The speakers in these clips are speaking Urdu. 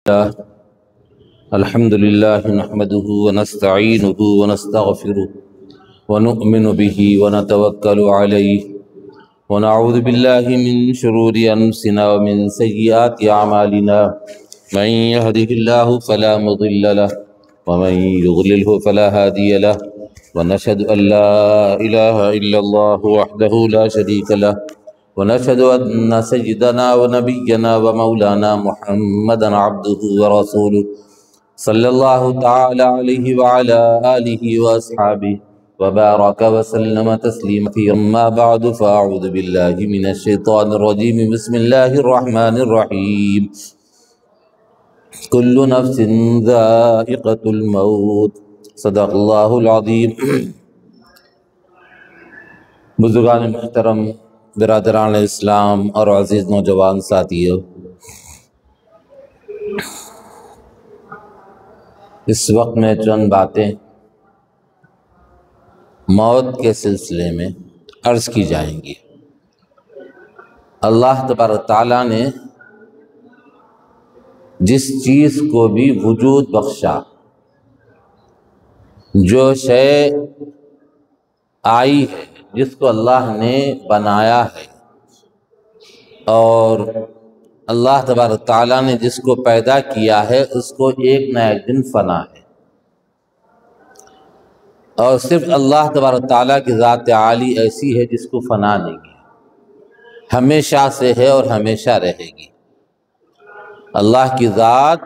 الحمد لله نحمده ونستعينه ونستغفره ونؤمن به ونتوكل عليه ونعوذ بالله من شرور أنفسنا ومن سيئات أعمالنا من يهده الله فلا مضل له ومن يضلله فلا هادي له ونشهد أن لا إله إلا الله وحده لا شريك له ونشهد أن سيدنا ونبينا ومولانا محمدا عبده ورسوله صلى الله تعالى عليه وعلى آله وأصحابه وبارك وسلم تسليما كثيرا. أما بعد فأعوذ بالله من الشيطان الرجيم. بسم الله الرحمن الرحيم. كل نفس ذائقة الموت. صدق الله العظيم. بزرگان محترم، برادران اسلام اور عزیز نوجوان ساتھیو، اس وقت میں چند باتیں موت کے سلسلے میں عرض کی جائیں گی۔ اللہ تبارک تعالیٰ نے جس چیز کو بھی وجود بخشا، جو شے آئی ہے، جس کو اللہ نے بنایا ہے، اور اللہ تبارک تعالیٰ نے جس کو پیدا کیا ہے، اس کو ایک نہ ایک دن فنا ہے۔ اور صرف اللہ تبارک تعالیٰ کی ذات عالی ایسی ہے جس کو فنا نہیں ہے، ہمیشہ سے ہے اور ہمیشہ رہے گی۔ اللہ کی ذات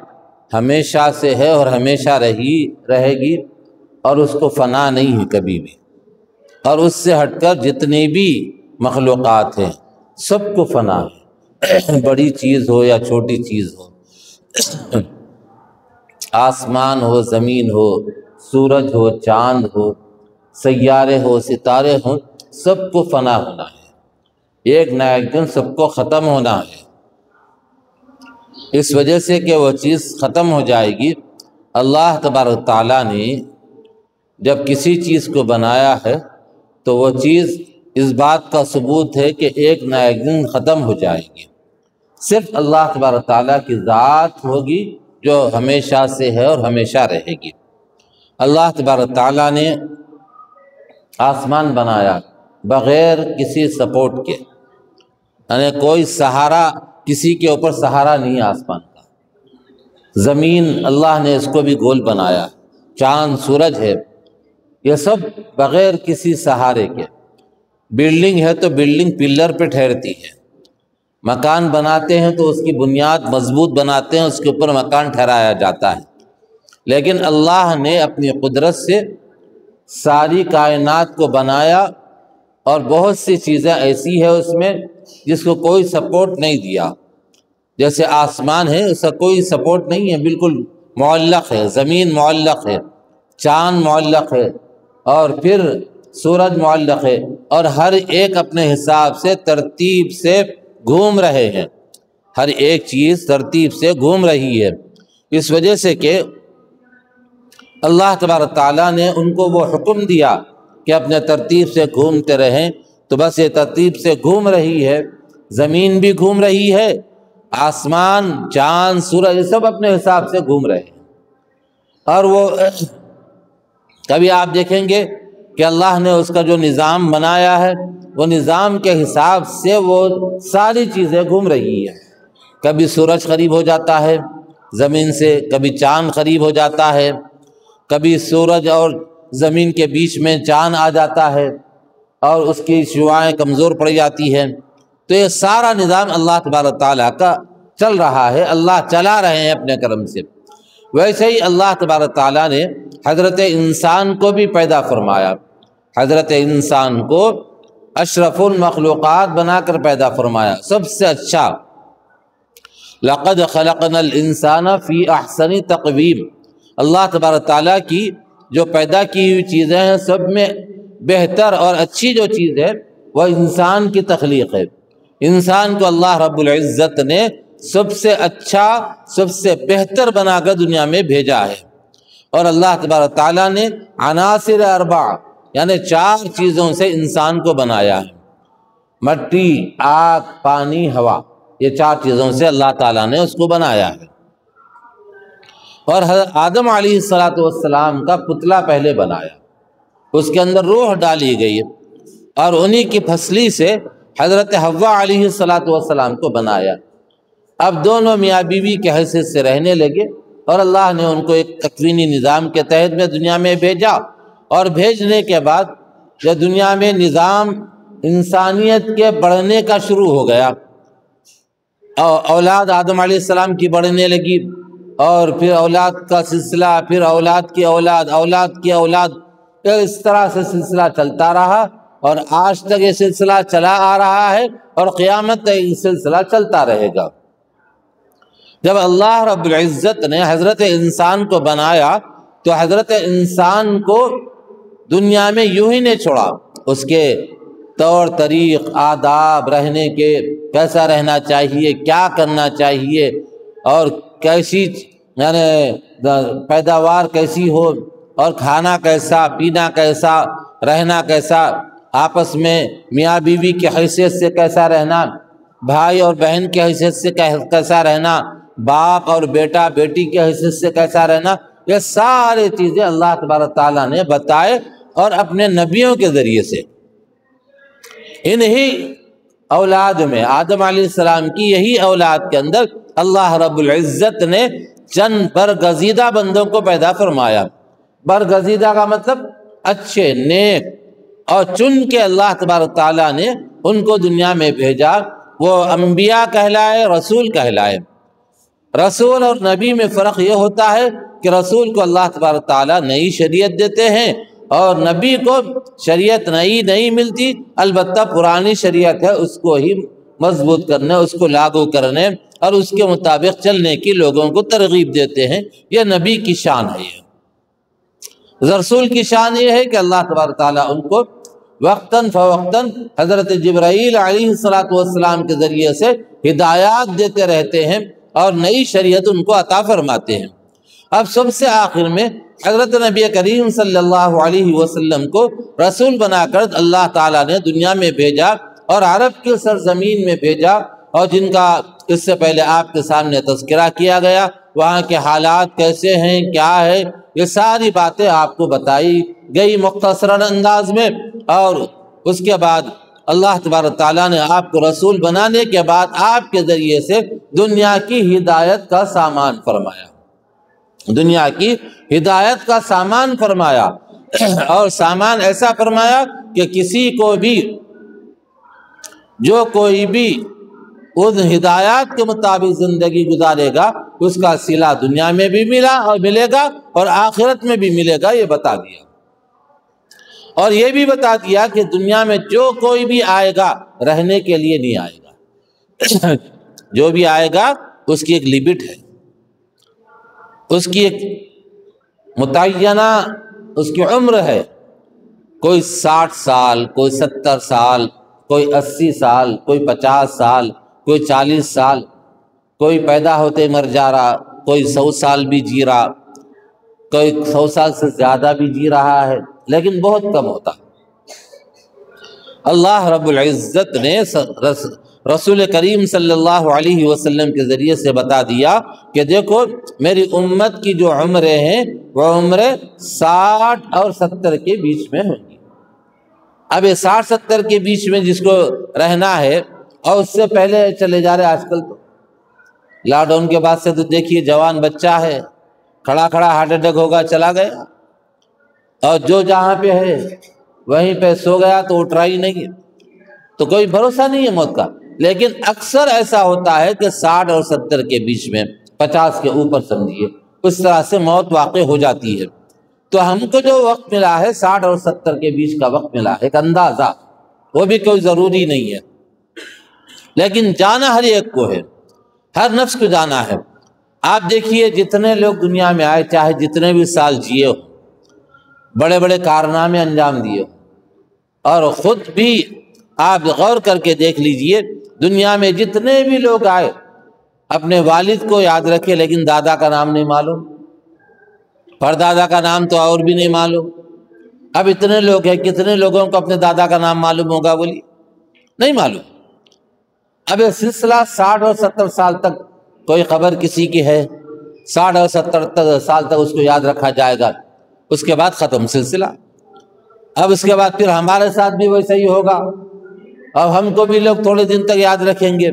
ہمیشہ سے ہے اور ہمیشہ رہے گی، اور اس کو فنا نہیں ہے کبھی بھی۔ اور اس سے ہٹ کر جتنی بھی مخلوقات ہیں سب کو فنا ہے، بڑی چیز ہو یا چھوٹی چیز ہو، آسمان ہو، زمین ہو، سورج ہو، چاند ہو، سیارے ہو، ستارے ہوں، سب کو فنا ہونا ہے، ایک نہ ایک دن سب کو ختم ہونا ہے۔ اس وجہ سے کہ وہ چیز ختم ہو جائے گی، اللہ تبارک تعالیٰ نے جب کسی چیز کو بنایا ہے تو وہ چیز اس بات کا ثبوت ہے کہ ایک نہ ایک دن ختم ہو جائے گی۔ صرف اللہ تبارک تعالیٰ کی ذات ہوگی جو ہمیشہ سے ہے اور ہمیشہ رہے گی۔ اللہ تبارک تعالیٰ نے آسمان بنایا بغیر کسی سپورٹ کے، یعنی کوئی سہارا، کسی کے اوپر سہارا نہیں آسمان کا۔ زمین اللہ نے اس کو بھی گول بنایا، چاند، سورج ہے، یہ سب بغیر کسی سہارے کے۔ بلڈنگ ہے تو بلڈنگ پلر پہ ٹھہرتی ہے، مکان بناتے ہیں تو اس کی بنیاد مضبوط بناتے ہیں، اس کے اوپر مکان ٹھہرایا جاتا ہے۔ لیکن اللہ نے اپنی قدرت سے ساری کائنات کو بنایا، اور بہت سی چیزیں ایسی ہیں اس میں جس کو کوئی سپورٹ نہیں دیا۔ جیسے آسمان ہے، اس کا کوئی سپورٹ نہیں ہے، بالکل معلق ہے، زمین معلق ہے، چاند معلق ہے، اور پھر سورج معلق ہے، اور ہر ایک اپنے حساب سے ترتیب سے گھوم رہے ہیں، ہر ایک چیز ترتیب سے گھوم رہی ہے۔ اس وجہ سے کہ اللہ تبارک تعالیٰ نے ان کو وہ حکم دیا کہ اپنے ترتیب سے گھومتے رہیں، تو بس یہ ترتیب سے گھوم رہی ہے، زمین بھی گھوم رہی ہے، آسمان، چاند، سورج، یہ سب اپنے حساب سے گھوم رہے ہیں۔ اور وہ کبھی آپ دیکھیں گے کہ اللہ نے اس کا جو نظام بنایا ہے، وہ نظام کے حساب سے وہ ساری چیزیں گھوم رہی ہیں۔ کبھی سورج قریب ہو جاتا ہے زمین سے، کبھی چاند قریب ہو جاتا ہے، کبھی سورج اور زمین کے بیچ میں چاند آ جاتا ہے اور اس کی شعاعیں کمزور پڑ جاتی ہیں۔ تو یہ سارا نظام اللہ تبارک تعالیٰ کا چل رہا ہے، اللہ چلا رہے ہیں اپنے کرم سے۔ ویسے ہی اللہ تبارک تعالیٰ نے حضرت انسان کو بھی پیدا فرمایا، حضرت انسان کو اشرف المخلوقات بنا کر پیدا فرمایا، سب سے اچھا۔ لقد خلقنا الانسان فی احسن تقویم۔ اللہ تبارک تعالیٰ کی جو پیدا کی ہوئی چیزیں ہیں، سب میں بہتر اور اچھی جو چیز ہے وہ انسان کی تخلیق ہے۔ انسان کو اللہ رب العزت نے سب سے اچھا، سب سے بہتر بنا کر دنیا میں بھیجا ہے۔ اور اللہ تبارک تعالیٰ نے عناصر اربع، یعنی 4 چیزوں سے انسان کو بنایا ہے، مٹی، آگ، پانی، ہوا، یہ 4 چیزوں سے اللہ تعالیٰ نے اس کو بنایا ہے۔ اور حضرت آدم علیہ السلام کا پتلا پہلے بنایا، اس کے اندر روح ڈالی گئی، اور انہی کی پھسلی سے حضرت حوا علیہ السلام کو بنایا۔ اب دونوں میاں بیوی کے حیثیت سے رہنے لگے، اور اللہ نے ان کو ایک تکوینی نظام کے تحت میں دنیا میں بھیجا، اور بھیجنے کے بعد جب دنیا میں نظام انسانیت کے بڑھنے کا شروع ہو گیا، اولاد آدم علیہ السلام کی بڑھنے لگی، اور پھر اولاد کا سلسلہ، پھر اولاد کی اولاد، اولاد کی اولاد، اس طرح سے سلسلہ چلتا رہا، اور آج تک یہ سلسلہ چلا آ رہا ہے، اور قیامت تک یہ سلسلہ چلتا رہے گا۔ جب اللہ رب العزت نے حضرت انسان کو بنایا تو حضرت انسان کو دنیا میں یوں ہی نہیں چھوڑا، اس کے طور طریق، آداب، رہنے کے کیسا رہنا چاہیے، کیا کرنا چاہیے، اور کیسی یعنی پیداوار کیسی ہو، اور کھانا کیسا، پینا کیسا، رہنا کیسا، آپس میں میاں بیوی کی حیثیت سے کیسا رہنا، بھائی اور بہن کی حیثیت سے کیسا رہنا، باپ اور بیٹا بیٹی کی حیثیت سے کیسا رہنا، یہ ساری چیزیں اللہ تبارک تعالیٰ نے بتائے، اور اپنے نبیوں کے ذریعے سے۔ انہی اولاد میں آدم علیہ السلام کی یہی اولاد کے اندر اللہ رب العزت نے چند برگزیدہ بندوں کو پیدا فرمایا۔ برگزیدہ کا مطلب اچھے، نیک، اور چن کے اللہ تبارک تعالیٰ نے ان کو دنیا میں بھیجا۔ وہ انبیاء کہلائے، رسول کہلائے۔ رسول اور نبی میں فرق یہ ہوتا ہے کہ رسول کو اللہ تبارک تعالیٰ نئی شریعت دیتے ہیں، اور نبی کو شریعت نئی نہیں ملتی، البتہ پرانی شریعت ہے اس کو ہی مضبوط کرنے، اس کو لاگو کرنے، اور اس کے مطابق چلنے کی لوگوں کو ترغیب دیتے ہیں۔ یہ نبی کی شان ہے۔ یہ رسول کی شان یہ ہے کہ اللہ تبارک تعالیٰ ان کو وقتاً فوقتاً حضرت جبرائیل علیہ السلام کے ذریعے سے ہدایات دیتے رہتے ہیں، اور نئی شریعت ان کو عطا فرماتے ہیں۔ اب سب سے آخر میں حضرت نبی کریم صلی اللہ علیہ وسلم کو رسول بنا کر اللہ تعالیٰ نے دنیا میں بھیجا، اور عرب کی سرزمین میں بھیجا، اور جن کا اس سے پہلے آپ کے سامنے تذکرہ کیا گیا، وہاں کے حالات کیسے ہیں، کیا ہے، یہ ساری باتیں آپ کو بتائی گئی مختصراً انداز میں۔ اور اس کے بعد اللہ تبارک تعالیٰ نے آپ کو رسول بنانے کے بعد آپ کے ذریعے سے دنیا کی ہدایت کا سامان فرمایا، دنیا کی ہدایت کا سامان فرمایا، اور سامان ایسا فرمایا کہ کسی کو بھی، جو کوئی بھی ان ہدایات کے مطابق زندگی گزارے گا، اس کا صلہ دنیا میں بھی ملا اور ملے گا، اور آخرت میں بھی ملے گا، یہ بتا دیا۔ اور یہ بھی بتا دیا کہ دنیا میں جو کوئی بھی آئے گا رہنے کے لیے نہیں آئے گا، جو بھی آئے گا اس کی ایک لمٹ ہے، اس کی ایک متعینہ اس کی عمر ہے۔ کوئی 60 سال، کوئی 70 سال، کوئی 80 سال، کوئی 50 سال، کوئی 40 سال، کوئی پیدا ہوتے مر جا رہا، کوئی 100 سال بھی جی رہا، کوئی 100 سال سے زیادہ بھی جی رہا ہے، لیکن بہت کم ہوتا۔ اللہ رب العزت نے رسول کریم صلی اللہ علیہ وسلم کے ذریعے سے بتا دیا کہ دیکھو میری امت کی جو عمریں ہیں وہ عمریں 60 اور 70 کے بیچ میں ہوں گی۔ اب یہ 60-70 کے بیچ میں جس کو رہنا ہے، اور اس سے پہلے چلے جا رہے، آج کل تو لاک ڈاؤن کے بعد سے تو دیکھیے جوان بچہ ہے، کھڑا ہارٹ اٹیک ہوگا، چلا گیا، اور جو جہاں پہ ہے وہیں پہ سو گیا تو اٹھ رہا ہی نہیں ہے، تو کوئی بھروسہ نہیں ہے موت کا۔ لیکن اکثر ایسا ہوتا ہے کہ 60 اور 70 کے بیچ میں، 50 کے اوپر سمجھیے، اس طرح سے موت واقع ہو جاتی ہے۔ تو ہم کو جو وقت ملا ہے 60 اور 70 کے بیچ کا وقت ملا ہے، ایک اندازہ، وہ بھی کوئی ضروری نہیں ہے، لیکن جانا ہر ایک کو ہے، ہر نفس کو جانا ہے۔ آپ دیکھیے جتنے لوگ دنیا میں آئے، چاہے جتنے بھی سال جیے ہو، بڑے بڑے کارنامے انجام دیے ہو، اور خود بھی آپ غور کر کے دیکھ لیجئے، دنیا میں جتنے بھی لوگ آئے، اپنے والد کو یاد رکھے لیکن دادا کا نام نہیں معلوم، پردادا کا نام تو اور بھی نہیں معلوم۔ اب اتنے لوگ ہیں، کتنے لوگوں کو اپنے دادا کا نام معلوم ہوگا؟ بولیے، نہیں معلوم۔ اب یہ سلسلہ 60 اور 70 سال تک کوئی خبر کسی کی ہے؟ 60 اور 70 سال تک اس کو یاد رکھا جائے گا، اس کے بعد ختم سلسلہ۔ اب اس کے بعد پھر ہمارے ساتھ بھی ویسا ہی ہوگا، اب ہم کو بھی لوگ تھوڑے دن تک یاد رکھیں گے۔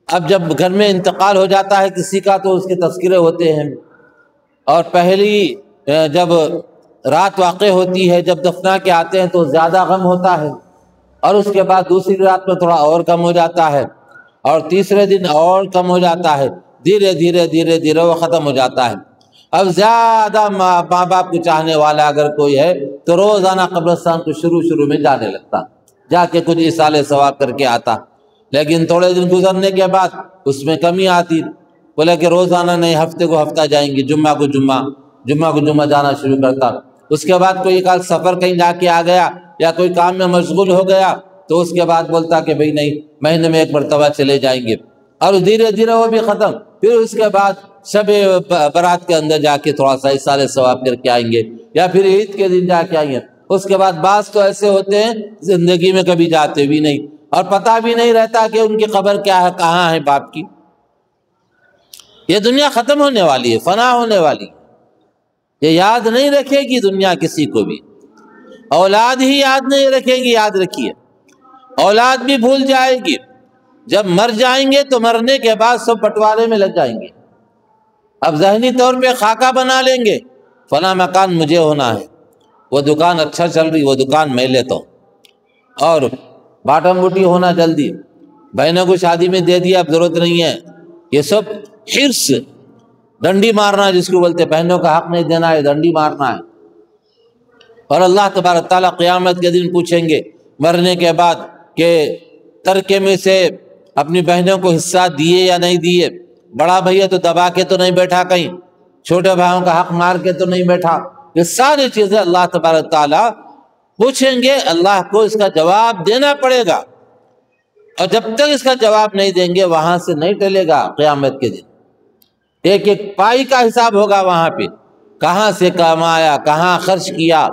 اب جب گھر میں انتقال ہو جاتا ہے کسی کا تو اس کے تذکرے ہوتے ہیں، اور پہلی جب رات واقع ہوتی ہے، جب دفنا کے آتے ہیں تو زیادہ غم ہوتا ہے، اور اس کے بعد دوسری رات میں تھوڑا اور کم ہو جاتا ہے، اور تیسرے دن اور کم ہو جاتا ہے، دھیرے دھیرے دھیرے دھیرے وہ ختم ہو جاتا ہے۔ اب زیادہ ماں باپ کو چاہنے والا اگر کوئی ہے تو روزانہ قبرستان کو شروع میں جانے لگتا، جا کے کچھ اصالہ ثواب کر کے آتا، لیکن تھوڑے دن گزرنے کے بعد اس میں کمی آتی، بولے کہ روزانہ نہیں، ہفتے کو ہفتہ جائیں گے، جمعہ کو جمعہ جانا شروع کرتا۔ اس کے بعد کوئی کال سفر کہیں جا کے آ گیا یا کوئی کام میں مشغول ہو گیا تو اس کے بعد بولتا کہ بھئی نہیں، مہینے میں ایک مرتبہ چلے جائیں گے، اور دھیرے دھیرے وہ بھی ختم۔ پھر اس کے بعد شب برات کے اندر جا کے تھوڑا سا اصالہ ثواب کر کے آئیں گے، یا پھر عید کے دن جا کے آئیں گے۔ اس کے بعد بعض تو ایسے ہوتے ہیں زندگی میں کبھی جاتے بھی نہیں، اور پتہ بھی نہیں رہتا کہ ان کی قبر کیا ہے، کہاں ہے باپ کی۔ یہ دنیا ختم ہونے والی ہے، فنا ہونے والی ہے، یہ یاد نہیں رکھے گی دنیا کسی کو بھی، اولاد ہی یاد نہیں رکھے گی۔ یاد رکھیے، اولاد بھی بھول جائے گی، جب مر جائیں گے تو مرنے کے بعد سب بٹوارے میں لگ جائیں گے۔ اب ذہنی طور پہ خاکہ بنا لیں گے، فلاں مکان مجھے ہونا ہے، وہ دکان اچھا چل رہی، وہ دکان میں لیتا ہوں، اور باٹم بوٹی ہونا جلدی، بہنوں کو شادی میں دے دیا، اب ضرورت نہیں ہے۔ یہ سب حرص، ڈنڈی مارنا جس کو بولتے، بہنوں کا حق نہیں دینا ہے، ڈنڈی مارنا ہے۔ اور اللہ تبارک تعالیٰ قیامت کے دن پوچھیں گے مرنے کے بعد کہ ترکے میں سے اپنی بہنوں کو حصہ دیے یا نہیں دیے، بڑا بھیا تو دبا کے تو نہیں بیٹھا کہیں، چھوٹے بھائیوں کا حق مار کے تو نہیں بیٹھا۔ یہ ساری چیزیں اللہ تبارک تعالیٰ پوچھیں گے، اللہ کو اس کا جواب دینا پڑے گا، اور جب تک اس کا جواب نہیں دیں گے وہاں سے نہیں ٹلے گا۔ قیامت کے دن ایک ایک پائی کا حساب ہوگا، وہاں پہ کہاں سے کمایا، کہاں خرچ کیا،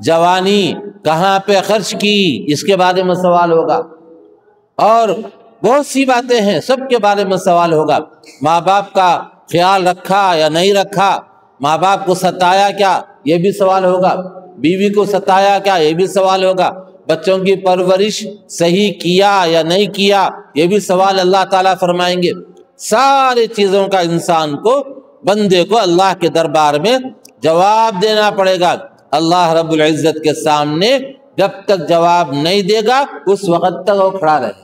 جوانی کہاں پہ خرچ کی، اس کے بارے میں سوال ہوگا، اور بہت سی باتیں ہیں، سب کے بارے میں سوال ہوگا۔ ماں باپ کا خیال رکھا یا نہیں رکھا، ماں باپ کو ستایا کیا، یہ بھی سوال ہوگا، بیوی کو ستایا کیا، یہ بھی سوال ہوگا، بچوں کی پرورش صحیح کیا یا نہیں کیا، یہ بھی سوال اللہ تعالیٰ فرمائیں گے۔ ساری چیزوں کا انسان کو، بندے کو اللہ کے دربار میں جواب دینا پڑے گا۔ اللہ رب العزت کے سامنے جب تک جواب نہیں دے گا اس وقت تک وہ کھڑا رہے،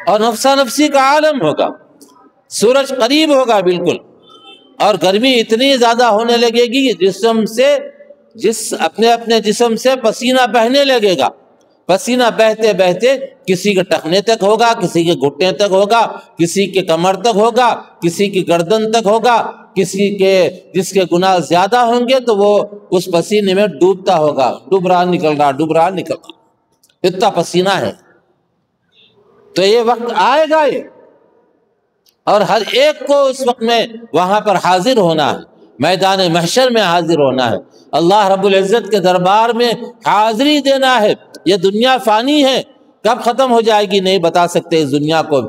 اور نفسا نفسی کا عالم ہوگا، سورج قریب ہوگا بالکل، اور گرمی اتنی زیادہ ہونے لگے گی کہ اپنے جسم سے پسینہ بہنے لگے گا، پسینہ بہتے بہتے کسی کے ٹخنے تک ہوگا، کسی کے گھٹنے تک ہوگا، کسی کے کمر تک ہوگا، کسی کی گردن تک ہوگا، کسی کے جس کے گناہ زیادہ ہوں گے تو وہ اس پسینے میں ڈوبتا ہوگا، ڈوب رہا نکل رہا، اتنا پسینہ ہے۔ تو یہ وقت آئے گا، یہ، اور ہر ایک کو اس وقت میں وہاں پر حاضر ہونا ہے، میدان محشر میں حاضر ہونا ہے، اللہ رب العزت کے دربار میں حاضری دینا ہے۔ یہ دنیا فانی ہے، کب ختم ہو جائے گی نہیں بتا سکتے اس دنیا کو۔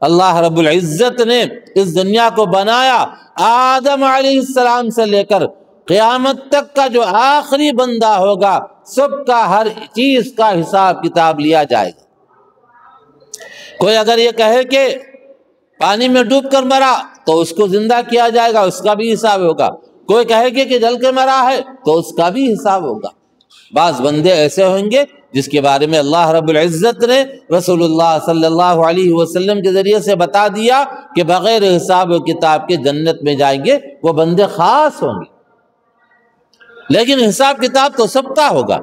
اللہ رب العزت نے اس دنیا کو بنایا، آدم علیہ السلام سے لے کر قیامت تک کا جو آخری بندہ ہوگا، سب کا ہر چیز کا حساب کتاب لیا جائے گا۔ کوئی اگر یہ کہے کہ پانی میں ڈوب کر مرا تو اس کو زندہ کیا جائے گا، اس کا بھی حساب ہوگا۔ کوئی کہے کہ جل کے مرا ہے تو اس کا بھی حساب ہوگا۔ بعض بندے ایسے ہوں گے جس کے بارے میں اللہ رب العزت نے رسول اللہ صلی اللہ علیہ وسلم کے ذریعے سے بتا دیا کہ بغیر حساب و کتاب کے جنت میں جائیں گے، وہ بندے خاص ہوں گے، لیکن حساب کتاب تو سب کا ہوگا۔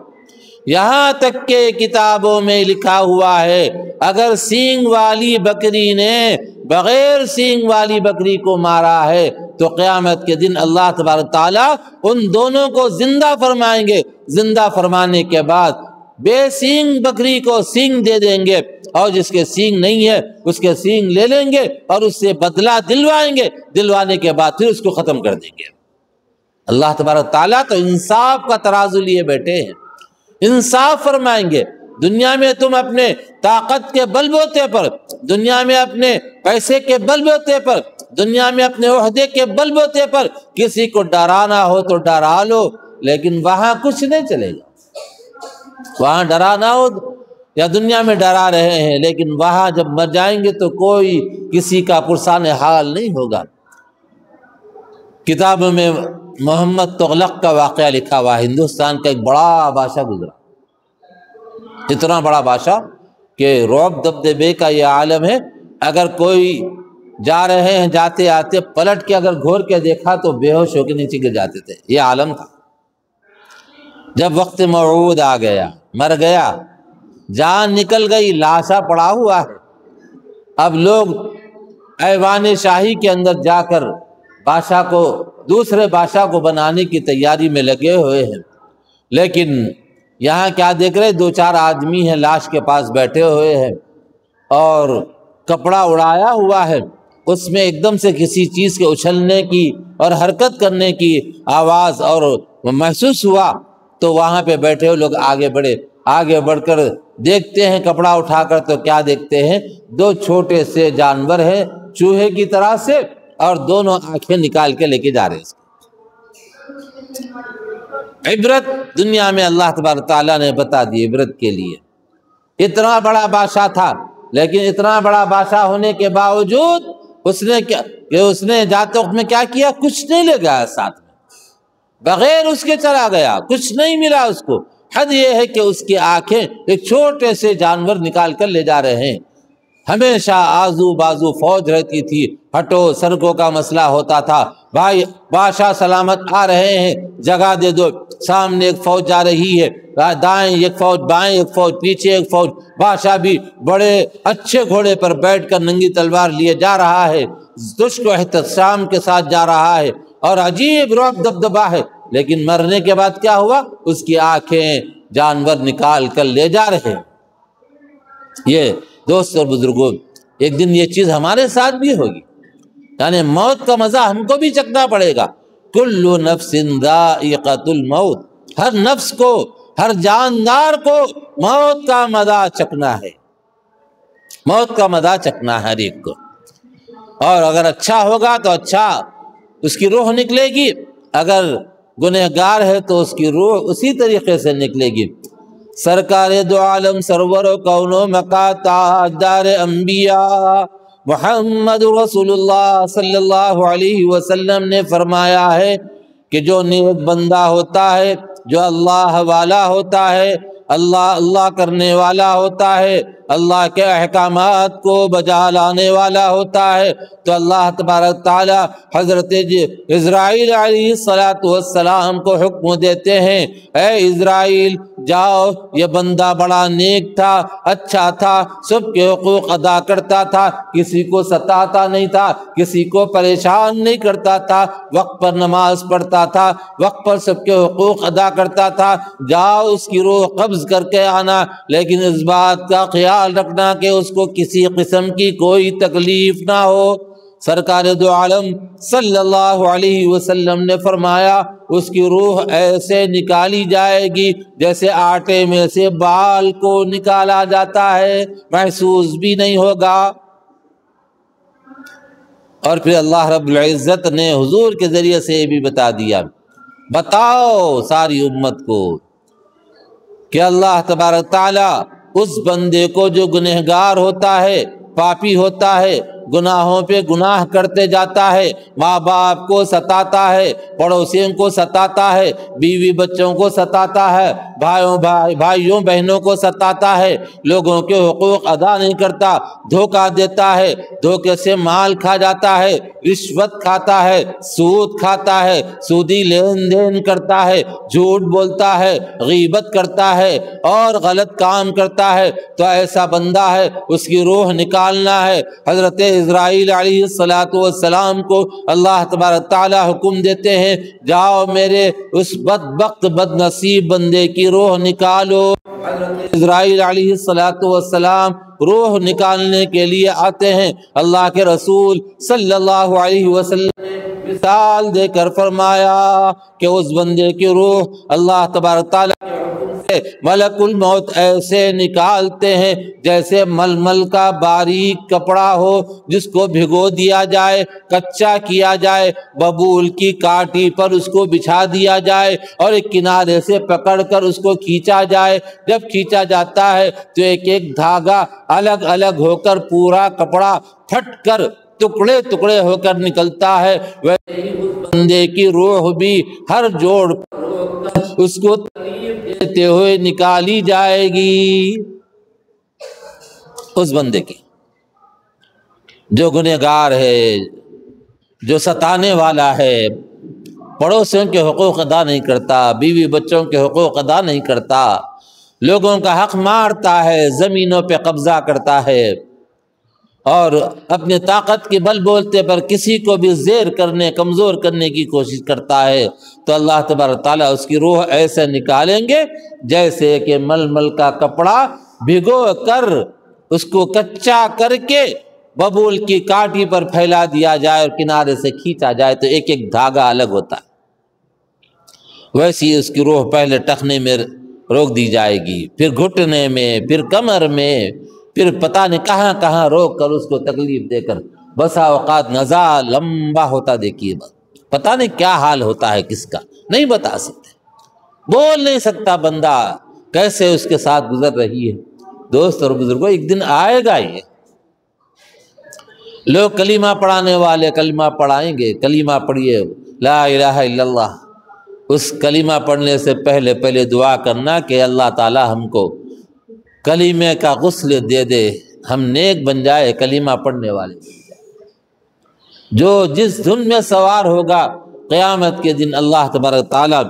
یہاں تک کہ کتابوں میں لکھا ہوا ہے اگر سینگ والی بکری نے بغیر سینگ والی بکری کو مارا ہے تو قیامت کے دن اللہ تبارک تعالیٰ ان دونوں کو زندہ فرمائیں گے، زندہ فرمانے کے بعد بے سینگ بکری کو سینگ دے دیں گے، اور جس کے سینگ نہیں ہے اس کے سینگ لے لیں گے اور اس سے بدلہ دلوائیں گے، دلوانے کے بعد پھر اس کو ختم کر دیں گے۔ اللہ تبارک تعالیٰ تو انصاف کا ترازو لیے بیٹھے ہیں، انصاف فرمائیں گے۔ دنیا میں تم اپنے طاقت کے بل بوتے پر، دنیا میں اپنے پیسے کے بل بوتے پر، دنیا میں اپنے عہدے کے بل بوتے پر کسی کو ڈرانا ہو تو ڈرا لو، لیکن وہاں کچھ نہیں چلے گا۔ وہاں ڈرانا ہو یا دنیا میں ڈرا رہے ہیں، لیکن وہاں جب مر جائیں گے تو کوئی کسی کا پرسان حال نہیں ہوگا۔ کتابوں میں محمد تغلق کا واقعہ لکھا ہوا ہے، ہندوستان کا ایک بڑا بادشاہ گزرا، اتنا بڑا بادشاہ کہ رعب دبدبے کا یہ عالم ہے، اگر کوئی جا رہے ہیں جاتے آتے پلٹ کے اگر گھور کے دیکھا تو بے ہوش ہو کے نیچے گر جاتے تھے، یہ عالم تھا۔ جب وقت موعود آ گیا، مر گیا، جان نکل گئی، لاشا پڑا ہوا ہے، اب لوگ ایوان شاہی کے اندر جا کر بادشاہ کو، دوسرے بادشاہ کو بنانے کی تیاری میں لگے ہوئے ہیں، لیکن یہاں کیا دیکھ رہے، دو چار آدمی ہیں لاش کے پاس بیٹھے ہوئے ہیں اور کپڑا اڑایا ہوا ہے، اس میں ایک دم سے کسی چیز کے اچھلنے کی اور حرکت کرنے کی آواز اور محسوس ہوا، تو وہاں پہ بیٹھے ہوئے لوگ آگے بڑھے، آگے بڑھ کر دیکھتے ہیں کپڑا اٹھا کر، تو کیا دیکھتے ہیں، دو چھوٹے سے جانور ہیں چوہے کی طرح سے، اور دونوں آنکھیں نکال کے لے کے جا رہے ہیں۔ عبرت دنیا میں اللہ تبارک تعالیٰ نے بتا دی عبرت کے لیے۔ اتنا بڑا بادشاہ تھا، لیکن اتنا بڑا بادشاہ ہونے کے باوجود اس نے جاتے وقت میں کیا کیا، کچھ نہیں لے گیا ساتھ میں، بغیر اس کے چلا گیا، کچھ نہیں ملا اس کو۔ حد یہ ہے کہ اس کی آنکھیں ایک چھوٹے سے جانور نکال کر لے جا رہے ہیں۔ ہمیشہ آزو بازو فوج رہتی تھی، ہٹو سڑکوں کا مسئلہ ہوتا تھا، بھائی بادشاہ سلامت آ رہے ہیں جگہ دے دو، سامنے ایک فوج جا رہی ہے، دائیں ایک فوج، بائیں ایک فوج، پیچھے ایک فوج، بادشاہ بھی بڑے اچھے گھوڑے پر بیٹھ کر ننگی تلوار لیے جا رہا ہے، دشت و احتشام کے ساتھ جا رہا ہے، اور عجیب رعب دبدبا ہے، لیکن مرنے کے بعد کیا ہوا، اس کی آنکھیں جانور نکال کر لے جا رہے ہیں۔ یہ دوست اور بزرگوں، ایک دن یہ چیز ہمارے ساتھ بھی ہوگی، یعنی موت کا مزہ ہم کو بھی چکھنا پڑے گا۔ کل نفس ذائقۃ الموت، ہر نفس کو، ہر جاندار کو موت کا مزہ چکھنا ہے، موت کا مزہ چکھنا ہے ہر ایک کو۔ اور اگر اچھا ہوگا تو اچھا اس کی روح نکلے گی، اگر گنہگار ہے تو اس کی روح اسی طریقے سے نکلے گی۔ سرکار دو عالم سرور و کون و مقا تاجدار انبیاء محمد رسول اللہ صلی اللہ علیہ وسلم نے فرمایا ہے کہ جو نیک بندہ ہوتا ہے، جو اللہ والا ہوتا ہے، اللہ اللہ کرنے والا ہوتا ہے، اللہ کے احکامات کو بجا لانے والا ہوتا ہے، تو اللہ تبارک تعالی حضرت اسرائیل علیہ السلام کو حکم دیتے ہیں، اے اسرائیل جاؤ، یہ بندہ بڑا نیک تھا، اچھا تھا، سب کے حقوق ادا کرتا تھا، کسی کو ستاتا نہیں تھا، کسی کو پریشان نہیں کرتا تھا، وقت پر نماز پڑھتا تھا، وقت پر سب کے حقوق ادا کرتا تھا، جاؤ اس کی روح قبض کر کے آنا، لیکن اس بات کا خیال رکھنا کہ اس کو کسی قسم کی کوئی تکلیف نہ ہو۔ سرکار دو عالم صلی اللہ علیہ وسلم نے فرمایا اس کی روح ایسے نکالی جائے گی جیسے آٹے میں سے بال کو نکالا جاتا ہے، محسوس بھی نہیں ہوگا۔ اور پھر اللہ رب العزت نے حضور کے ذریعے سے یہ بھی بتا دیا، بتاؤ ساری امت کو کہ اللہ تبارک تعالیٰ اس بندے کو جو گنہگار ہوتا ہے، پاپی ہوتا ہے، گناہوں پہ گناہ کرتے جاتا ہے، ماں باپ کو ستاتا ہے، پڑوسیوں کو ستاتا ہے، بیوی بچوں کو ستاتا ہے، بھائیوں بہنوں کو ستاتا ہے، لوگوں کے حقوق ادا نہیں کرتا، دھوکہ دیتا ہے، دھوکے سے مال کھا جاتا ہے، رشوت کھاتا ہے، سود کھاتا ہے، سودی لین دین کرتا ہے، جھوٹ بولتا ہے، غیبت کرتا ہے اور غلط کام کرتا ہے، تو ایسا بندہ ہے، اس کی روح نکالنا ہے۔ حضرت اسرائیل علیہ السلام کو اللہ تبارک تعالی حکم دیتے ہیں، جاؤ میرے اس بدبخت بد نصیب بندے کی روح نکالو۔ حضرت اسرائیل علیہ السلام روح نکالنے کے لیے آتے ہیں، اللہ کے رسول صلی اللہ علیہ وسلم نے مثال دے کر فرمایا کہ اس بندے کی روح اللہ تبارک تعالیٰ کے حکم سے ملک الموت ایسے نکالتے ہیں جیسے ململ کا باریک کپڑا ہو جس کو بھگو دیا جائے، کچا کیا جائے، ببول کی کاٹی پر اس کو بچھا دیا جائے اور ایک کنارے سے پکڑ کر اس کو کھینچا جائے۔ جب کھینچا جاتا ہے تو ایک ایک دھاگا الگ الگ ہو کر پورا کپڑا پھٹ کر ٹکڑے ٹکڑے ہو کر نکلتا ہے۔ ویسے ہی اس بندے کی روح بھی ہر جوڑ پر اس کو تکلیف دیتے ہوئے نکالی جائے گی، اس بندے کی جو گنہگار ہے، جو ستانے والا ہے، پڑوسیوں کے حقوق ادا نہیں کرتا، بیوی بچوں کے حقوق ادا نہیں کرتا، لوگوں کا حق مارتا ہے، زمینوں پہ قبضہ کرتا ہے اور اپنے طاقت کے بل بولتے پر کسی کو بھی زیر کرنے، کمزور کرنے کی کوشش کرتا ہے، تو اللہ تبارک تعالیٰ اس کی روح ایسے نکالیں گے جیسے کہ ململ کا کپڑا بھگو کر اس کو کچا کر کے ببول کی کاٹی پر پھیلا دیا جائے اور کنارے سے کھینچا جائے تو ایک ایک دھاگا الگ ہوتا ہے۔ ویسی اس کی روح پہلے ٹخنے میں روک دی جائے گی، پھر گھٹنے میں، پھر کمر میں، پھر پتہ نہیں کہاں کہاں روک کر اس کو تکلیف دے کر بسا اوقات نزا لمبا ہوتا دیکھیے، پتہ نہیں کیا حال ہوتا ہے کس کا، نہیں بتا سکتے، بول نہیں سکتا بندہ کیسے اس کے ساتھ گزر رہی ہے۔ دوست اور بزرگوں، ایک دن آئے گا یہ، لوگ کلمہ پڑھانے والے کلمہ پڑھائیں گے، کلمہ پڑھیے لا الہ الا اللہ، اس کلمہ پڑھنے سے پہلے دعا کرنا کہ اللہ تعالی ہم کو کلمے کا غسل دے دے، ہم نیک بن جائے، کلمہ پڑھنے والے۔ جو جس دھن میں سوار ہوگا قیامت کے دن اللہ تبارک تعالیٰ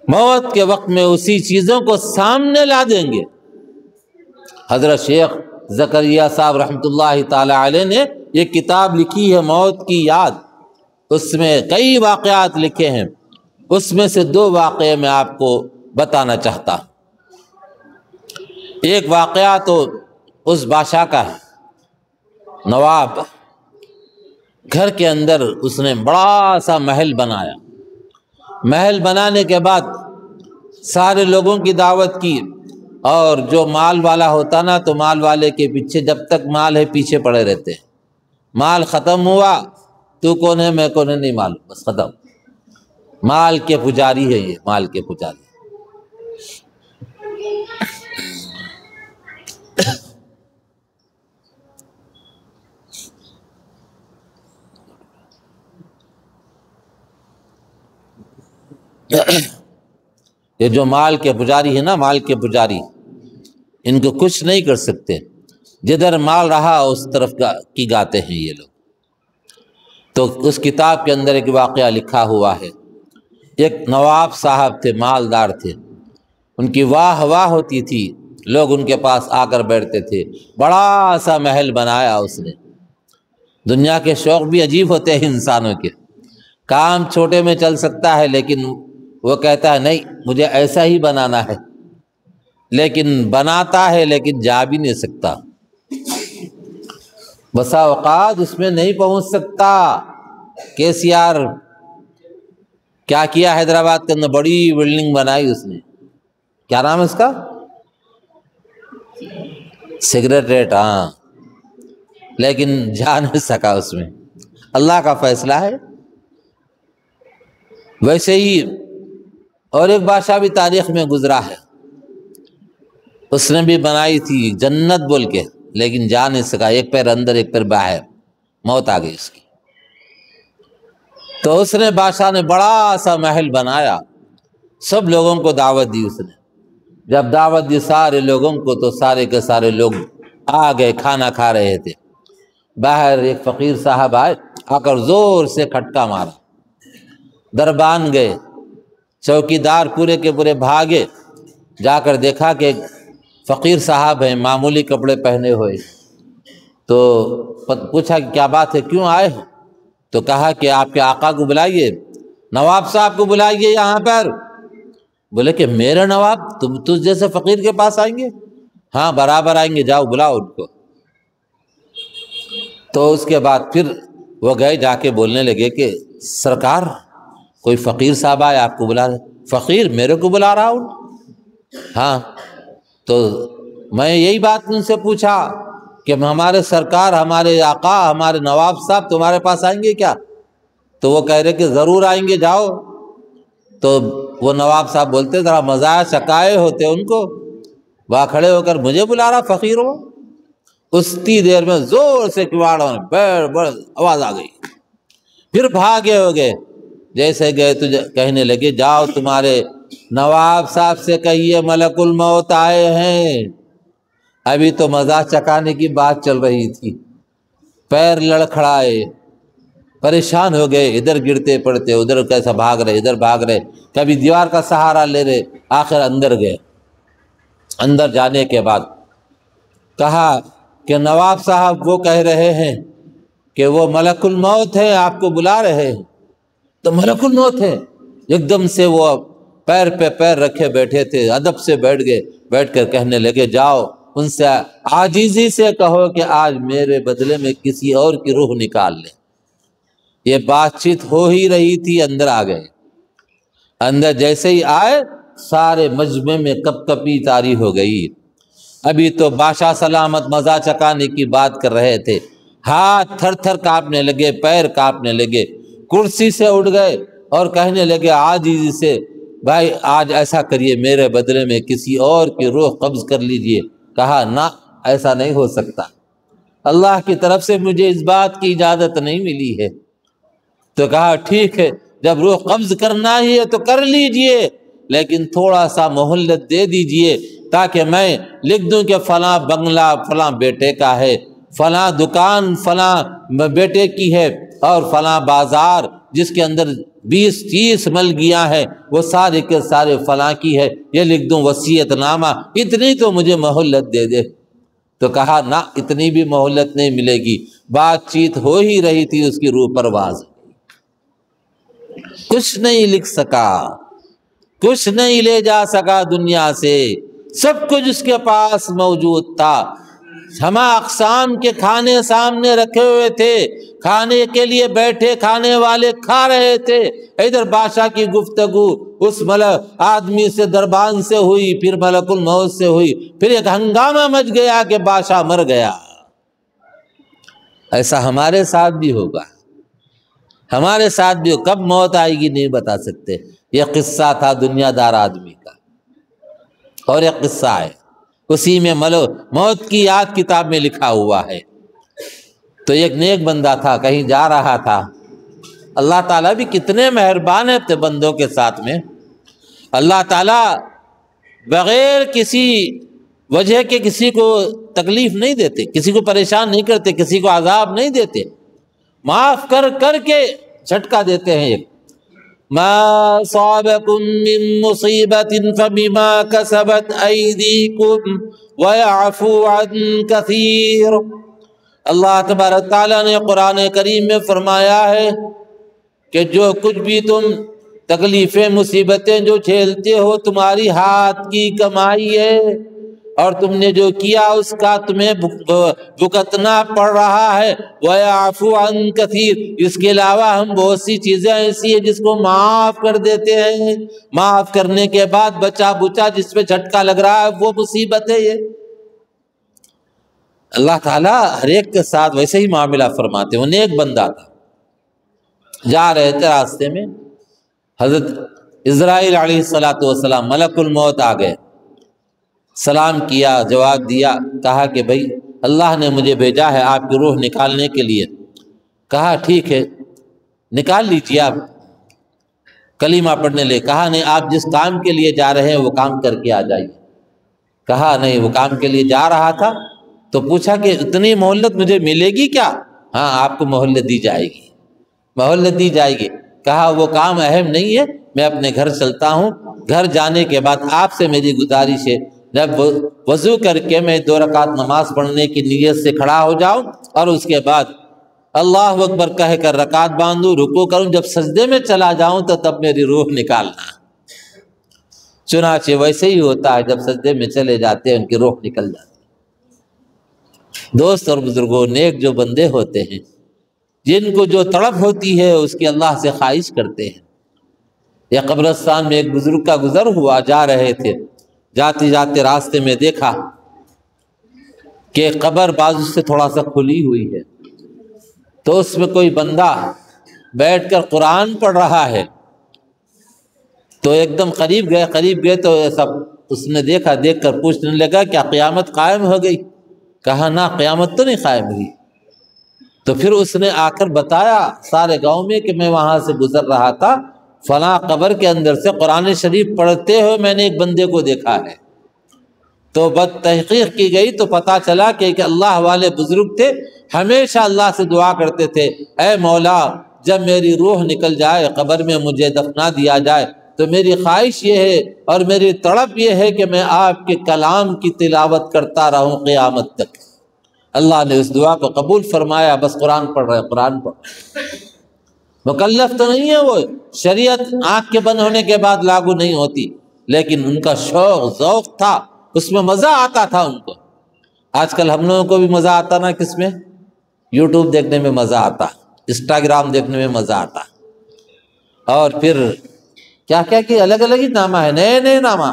موت کے وقت میں اسی چیزوں کو سامنے لا دیں گے۔ حضرت شیخ زکریا صاحب رحمۃ اللہ تعالی علیہ نے یہ کتاب لکھی ہے موت کی یاد، اس میں کئی واقعات لکھے ہیں، اس میں سے دو واقعے میں آپ کو بتانا چاہتا ہوں۔ ایک واقعہ تو اس بادشاہ کا ہے، نواب، گھر کے اندر اس نے بڑا سا محل بنایا، محل بنانے کے بعد سارے لوگوں کی دعوت کی، اور جو مال والا ہوتا نا تو مال والے کے پیچھے جب تک مال ہے پیچھے پڑے رہتے ہیں، مال ختم ہوا تو کون ہے میں کون ہے نہیں معلوم، بس ختم، مال کے پجاری ہے یہ، مال کے پجاری۔ یہ جو مال کے پجاری ہے نا، مال کے پجاری، ان کو کچھ نہیں کر سکتے، جدھر مال رہا اس طرف کی گاتے ہیں یہ لوگ۔ تو اس کتاب کے اندر ایک واقعہ لکھا ہوا ہے، ایک نواب صاحب تھے، مالدار تھے، ان کی واہ واہ ہوتی تھی، لوگ ان کے پاس آ کر بیٹھتے تھے، بڑا سا محل بنایا اس نے۔ دنیا کے شوق بھی عجیب ہوتے ہیں انسانوں کے، کام چھوٹے میں چل سکتا ہے لیکن وہ کہتا ہے نہیں مجھے ایسا ہی بنانا ہے، لیکن بناتا ہے لیکن جا بھی نہیں سکتا، بسا اوقات اس میں نہیں پہنچ سکتا۔ KCR کیا کیا حیدرآباد کے اندر، بڑی بلڈنگ بنائی اس نے، کیا نام ہے اس کا، سیکریٹریٹ، ہاں، لیکن جا نہیں سکا اس میں، اللہ کا فیصلہ ہے۔ ویسے ہی اور ایک بادشاہ بھی تاریخ میں گزرا ہے، اس نے بھی بنائی تھی جنت بول کے، لیکن جا نہیں سکا، ایک پیر اندر ایک پیر باہر، موت آ گئی اس کی۔ تو اس نے بادشاہ نے بڑا سا محل بنایا، سب لوگوں کو دعوت دی اس نے، جب دعوت دی سارے لوگوں کو تو سارے کے سارے لوگ آ گئے، کھانا کھا رہے تھے، باہر ایک فقیر صاحب آئے، آ کر زور سے کھٹکا مارا، دربان گئے، چوکیدار پورے کے پورے بھاگے، جا کر دیکھا کہ فقیر صاحب ہیں، معمولی کپڑے پہنے ہوئے، تو پوچھا کہ کیا بات ہے، کیوں آئے ہو؟ تو کہا کہ آپ کے آقا کو بلائیے، نواب صاحب کو بلائیے یہاں پر۔ بولے کہ میرے نواب، تم تجھ جیسے فقیر کے پاس آئیں گے؟ ہاں برابر آئیں گے، جاؤ بلاؤ ان کو۔ تو اس کے بعد پھر وہ گئے، جا کے بولنے لگے کہ سرکار کوئی فقیر صاحب آئے آپ کو بلا رہے۔ فقیر میرے کو بلا رہا ہوں؟ ہاں، تو میں یہی بات ان سے پوچھا کہ ہمارے سرکار، ہمارے آقا، ہمارے نواب صاحب تمہارے پاس آئیں گے کیا؟ تو وہ کہہ رہے کہ ضرور آئیں گے، جاؤ۔ تو وہ نواب صاحب بولتے ذرا مزاح شکائے ہوتے ان کو، وہاں کھڑے ہو کر مجھے بلا رہا فقیر ہو؟ اسی دیر میں زور سے کواڑوں میں بڑ آواز آ گئی، پھر بھاگے ہو گئے۔ جیسے گئے تو کہنے لگے جاؤ تمہارے نواب صاحب سے کہیے ملک الموت آئے ہیں۔ ابھی تو مزاح چکانے کی بات چل رہی تھی، پیر لڑکھڑائے، پریشان ہو گئے، ادھر گرتے پڑتے، ادھر کیسا بھاگ رہے، ادھر بھاگ رہے، کبھی دیوار کا سہارا لے رہے، آخر اندر گئے۔ اندر جانے کے بعد کہا کہ نواب صاحب وہ کہہ رہے ہیں کہ وہ ملک الموت ہے، آپ کو بلا رہے ہیں۔ تو ملک الموت ہے؟ ایک دم سے وہ پیر پہ پیر رکھے بیٹھے تھے، ادب سے بیٹھ گئے، بیٹھ کر کہنے لگے جاؤ ان سے عاجزی سے کہو کہ آج میرے بدلے میں کسی اور کی روح نکال لیں۔ یہ بات چیت ہو ہی رہی تھی، اندر آ گئے۔ اندر جیسے ہی آئے سارے مجمع میں کپ کپی طاری ہو گئی۔ ابھی تو بادشاہ سلامت مزہ چکانے کی بات کر رہے تھے، ہاتھ تھر تھر کانپنے لگے، پیر کانپنے لگے، کرسی سے اٹھ گئے اور کہنے لگے عاجزی سے بھائی آج ایسا کریے میرے بدلے میں کسی اور کی روح قبض کر لیجئے۔ کہا نہ، ایسا نہیں ہو سکتا، اللہ کی طرف سے مجھے اس بات کی اجازت نہیں ملی ہے۔ تو کہا ٹھیک ہے، جب روح قبض کرنا ہی ہے تو کر لیجئے، لیکن تھوڑا سا مہلت دے دیجئے تاکہ میں لکھ دوں کہ فلاں بنگلہ فلاں بیٹے کا ہے، فلاں دکان فلاں بیٹے کی ہے، اور فلاں بازار جس کے اندر 20-30 ملگیاں ہیں وہ سارے کے سارے فلاں کی ہے، یہ لکھ دوں وصیت نامہ، اتنی تو مجھے مہلت دے دے۔ تو کہا نہ، اتنی بھی مہلت نہیں ملے گی، بات چیت ہو ہی رہی تھی، اس کی روح پرواز، کچھ نہیں لکھ سکا، کچھ نہیں لے جا سکا دنیا سے، سب کچھ اس کے پاس موجود تھا۔ ہما اقسام کے کھانے سامنے رکھے ہوئے تھے، کھانے کے لیے بیٹھے، کھانے والے کھا رہے تھے، ادھر بادشاہ کی گفتگو اس آدمی سے دربان سے ہوئی، پھر ملک الموت سے ہوئی، پھر ایک ہنگامہ مچ گیا کہ بادشاہ مر گیا۔ ایسا ہمارے ساتھ بھی ہوگا، ہمارے ساتھ بھی کب موت آئے گی نہیں بتا سکتے۔ یہ قصہ تھا دنیا دار آدمی کا، اور ایک قصہ ہے اسی میں موت کی یاد کتاب میں لکھا ہوا ہے۔ تو ایک نیک بندہ تھا، کہیں جا رہا تھا، اللہ تعالیٰ بھی کتنے مہربان ہے اپنے بندوں کے ساتھ میں۔ اللہ تعالیٰ بغیر کسی وجہ کے کسی کو تکلیف نہیں دیتے، کسی کو پریشان نہیں کرتے، کسی کو عذاب نہیں دیتے، معاف کر کر کے جھٹکا دیتے ہیں۔ ما صابکم من مصیبت فبما کسبت ایدیکم ویعفو عن کثیر۔ اللہ تبارک تعالیٰ نے قرآن کریم میں فرمایا ہے کہ جو کچھ بھی تم تکلیفیں مصیبتیں جو جھیلتے ہو تمہاری ہاتھ کی کمائی ہے، اور تم نے جو کیا اس کا تمہیں بھگتنا پڑ رہا ہے۔ وَيَعْفُو عَنْ كَثِيرٍ، اس کے علاوہ ہم بہت سی چیزیں ایسی ہیں جس کو معاف کر دیتے ہیں، معاف کرنے کے بعد بچا بچا جس پہ جھٹکا لگ رہا ہے وہ مصیبت ہے۔ یہ اللہ تعالیٰ ہر ایک کے ساتھ ویسے ہی معاملہ فرماتے ہیں۔ وہ نیک بندہ تھا، جا رہے تھے راستے میں، حضرت اسرائیل علیہ السلام ملک الموت آ گئے، سلام کیا، جواب دیا، کہا کہ بھائی اللہ نے مجھے بھیجا ہے آپ کی روح نکالنے کے لیے۔ کہا ٹھیک ہے نکال لیجیے، آپ کلمہ پڑھنے لے۔ کہا نہیں، آپ جس کام کے لیے جا رہے ہیں وہ کام کر کے آ جائیے۔ کہا نہیں، وہ کام کے لیے جا رہا تھا۔ تو پوچھا کہ اتنی مہلت مجھے ملے گی کیا؟ ہاں آپ کو مہلت دی جائے گی، مہلت دی جائے گی۔ کہا وہ کام اہم نہیں ہے، میں اپنے گھر چلتا ہوں، گھر جانے کے بعد آپ سے میری گزارش ہے جب وضو کر کے میں 2 رکعت نماز پڑھنے کی نیت سے کھڑا ہو جاؤں، اور اس کے بعد اللہ اکبر کہہ کر رکعت باندھوں، رکوع کروں، جب سجدے میں چلا جاؤں تو تب میری روح نکالنا۔ چنانچہ ویسے ہی ہوتا ہے، جب سجدے میں چلے جاتے ہیں ان کی روح نکل جاتی ہے۔ دوست اور بزرگوں، نیک جو بندے ہوتے ہیں، جن کو جو تڑپ ہوتی ہے اس کی اللہ سے خواہش کرتے ہیں، یا قبرستان میں ایک بزرگ کا گزر ہوا، جا رہے تھے، جاتے جاتے راستے میں دیکھا کہ قبر بازو سے تھوڑا سا کھلی ہوئی ہے، تو اس میں کوئی بندہ بیٹھ کر قرآن پڑھ رہا ہے۔ تو ایک دم قریب گئے تو سب اس نے دیکھا، دیکھ کر پوچھنے لگا کیا قیامت قائم ہو گئی؟ کہا نہ، قیامت تو نہیں قائم ہوئی۔ تو پھر اس نے آ کر بتایا سارے گاؤں میں کہ میں وہاں سے گزر رہا تھا، فلاں قبر کے اندر سے قرآن شریف پڑھتے ہوئے میں نے ایک بندے کو دیکھا ہے۔ تو بد تحقیق کی گئی تو پتہ چلا کہ ایک اللہ والے بزرگ تھے، ہمیشہ اللہ سے دعا کرتے تھے، اے مولا جب میری روح نکل جائے قبر میں مجھے دفنا دیا جائے تو میری خواہش یہ ہے اور میری تڑپ یہ ہے کہ میں آپ کے کلام کی تلاوت کرتا رہوں قیامت تک۔ اللہ نے اس دعا کو قبول فرمایا، بس قرآن پڑھ رہے، قرآن پڑھ رہے، مکلف تو نہیں ہے، وہ شریعت آنکھ کے بند ہونے کے بعد لاگو نہیں ہوتی، لیکن ان کا شوق ذوق تھا، اس میں مزہ آتا تھا ان کو۔ آج کل ہم لوگوں کو بھی مزہ آتا نا، کس میں؟ یوٹیوب دیکھنے میں مزہ آتا، انسٹاگرام دیکھنے میں مزہ آتا، اور پھر کیا کیا کہ الگ الگ ہی نامہ ہے، نئے نئے نامہ،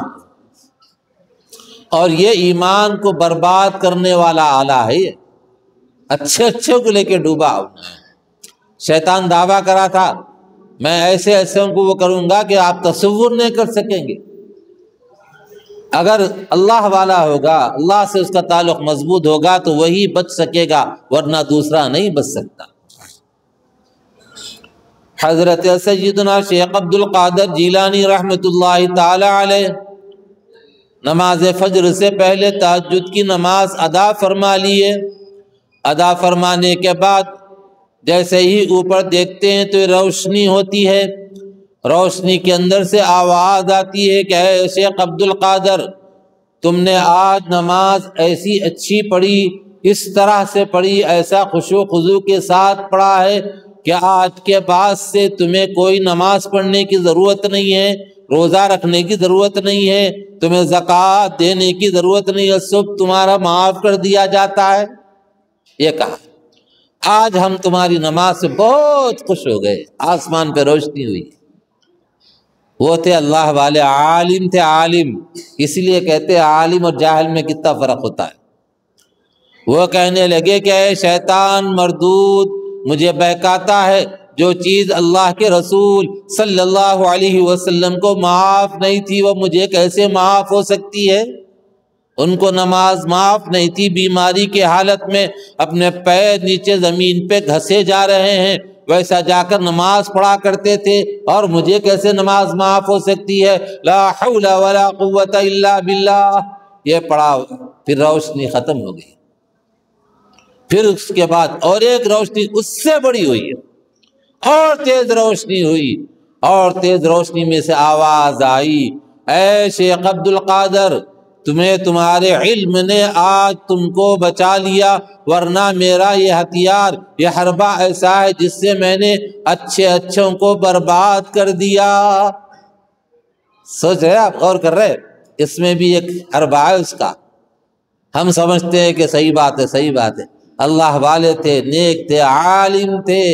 اور یہ ایمان کو برباد کرنے والا آلہ ہے۔ یہ اچھے کو لے کے ڈوبا۔ شیطان دعویٰ کرا تھا میں ایسے کو وہ کروں گا کہ آپ تصور نہیں کر سکیں گے۔ اگر اللہ والا ہوگا، اللہ سے اس کا تعلق مضبوط ہوگا تو وہی بچ سکے گا، ورنہ دوسرا نہیں بچ سکتا۔ حضرت سیدنا شیخ عبد القادر جیلانی رحمۃ اللہ تعالی علیہ نماز فجر سے پہلے تہجد کی نماز ادا فرما لیے۔ ادا فرمانے کے بعد جیسے ہی اوپر دیکھتے ہیں تو روشنی ہوتی ہے، روشنی کے اندر سے آواز آتی ہے کہ اے شیخ عبد القادر، تم نے آج نماز ایسی اچھی پڑھی، اس طرح سے پڑھی، ایسا خشوع و خضوع کے ساتھ پڑھا ہے کہ آج کے بعد سے تمہیں کوئی نماز پڑھنے کی ضرورت نہیں ہے، روزہ رکھنے کی ضرورت نہیں ہے، تمہیں زکوٰۃ دینے کی ضرورت نہیں ہے، سب تمہارا معاف کر دیا جاتا ہے۔ یہ کہا آج ہم تمہاری نماز سے بہت خوش ہو گئے، آسمان پہ روشنی ہوئی۔ وہ تھے اللہ والے، عالم تھے، عالم، اسی لیے کہتے ہیں عالم اور جاہل میں کتنا فرق ہوتا ہے۔ وہ کہنے لگے کہ اے شیطان مردود، مجھے بہکاتا ہے، جو چیز اللہ کے رسول صلی اللہ علیہ وسلم کو معاف نہیں تھی وہ مجھے کیسے معاف ہو سکتی ہے؟ ان کو نماز معاف نہیں تھی، بیماری کے حالت میں اپنے پیر نیچے زمین پہ گھسے جا رہے ہیں، ویسا جا کر نماز پڑھا کرتے تھے، اور مجھے کیسے نماز معاف ہو سکتی ہے؟ لا حول ولا قوت الا باللہ۔ یہ پڑھا، پھر روشنی ختم ہو گئی۔ پھر اس کے بعد اور ایک روشنی اس سے بڑی ہوئی، اور تیز روشنی ہوئی، اور تیز روشنی میں سے آواز آئی، اے شیخ عبد القادر، تمہیں تمہارے علم نے آج تم کو بچا لیا، ورنہ میرا یہ ہتھیار، یہ حربہ ایسا ہے جس سے میں نے اچھوں کو برباد کر دیا۔ سوچ رہے آپ، غور کر رہے، اس میں بھی ایک حربہ ہے اس کا۔ ہم سمجھتے ہیں کہ صحیح بات ہے، صحیح بات ہے، اللہ والے تھے، نیک تھے، عالم تھے،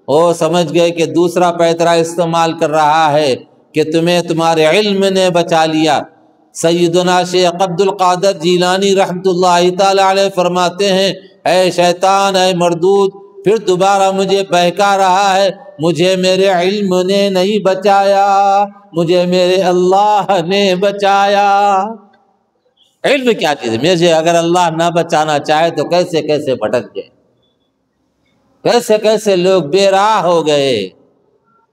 وہ سمجھ گئے کہ دوسرا پیترا استعمال کر رہا ہے کہ تمہیں تمہارے علم نے بچا لیا۔ سیدنا شیخ عبد القادر جیلانی رحمۃ اللہ تعالی علیہ فرماتے ہیں، اے شیطان، اے مردود، پھر دوبارہ مجھے بہکا رہا ہے، مجھے میرے علم نے نہیں بچایا، مجھے میرے اللہ نے بچایا۔ علم کیا چیز ہے؟ مجھے اگر اللہ نہ بچانا چاہے تو کیسے کیسے بھٹک گئے، کیسے کیسے لوگ بے راہ ہو گئے،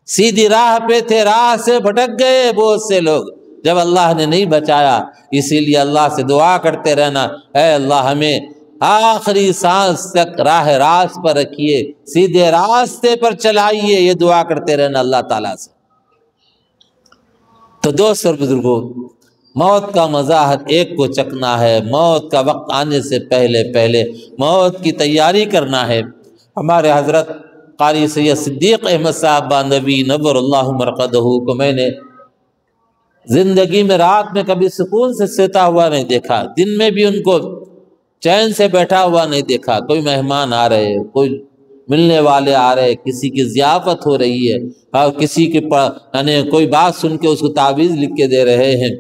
سیدھی راہ پہ تھے، راہ سے بھٹک گئے بہت سے لوگ جب اللہ نے نہیں بچایا۔ اسی لیے اللہ سے دعا کرتے رہنا، اے اللہ ہمیں آخری سانس تک راہ راست پر رکھیے، سیدھے راستے پر چلائیے، یہ دعا کرتے رہنا اللہ تعالیٰ سے۔ تو دوست اور بزرگوں، موت کا مزہ ہر ایک کو چکنا ہے، موت کا وقت آنے سے پہلے پہلے موت کی تیاری کرنا ہے۔ ہمارے حضرت قاری سید صدیق احمد صاحب باندھوی نور اللہ مرقدہ کو میں نے زندگی میں رات میں کبھی سکون سے سوتا ہوا نہیں دیکھا، دن میں بھی ان کو چین سے بیٹھا ہوا نہیں دیکھا۔ کوئی مہمان آ رہے، کوئی ملنے والے آ رہے، کسی کی ضیافت ہو رہی ہے، اور کسی کی یعنی کوئی بات سن کے اس کو تعویذ لکھ کے دے رہے ہیں،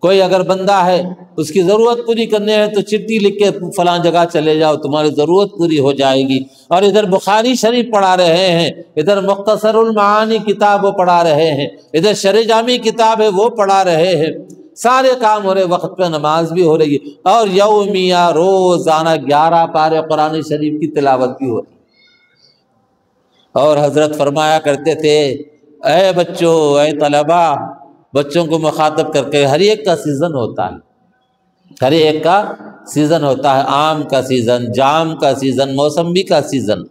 کوئی اگر بندہ ہے اس کی ضرورت پوری کرنے ہے تو چٹھی لکھ کے فلاں جگہ چلے جاؤ، تمہاری ضرورت پوری ہو جائے گی، اور ادھر بخاری شریف پڑھا رہے ہیں، ادھر مختصر المعانی کتاب وہ پڑھا رہے ہیں، ادھر شرح جامی کتاب ہے وہ پڑھا رہے ہیں، سارے کام ہو رہے، وقت پہ نماز بھی ہو رہی ہے، اور یومیہ روزانہ 11 پارے قرآن شریف کی تلاوت بھی ہو رہی ہے۔ اور حضرت فرمایا کرتے تھے، اے بچوں، اے طلبہ، بچوں کو مخاطب کر کے، ہر ایک کا سیزن ہوتا ہے، ہر ایک کا سیزن ہوتا ہے، آم کا سیزن، جام کا سیزن، موسمبی کا سیزن،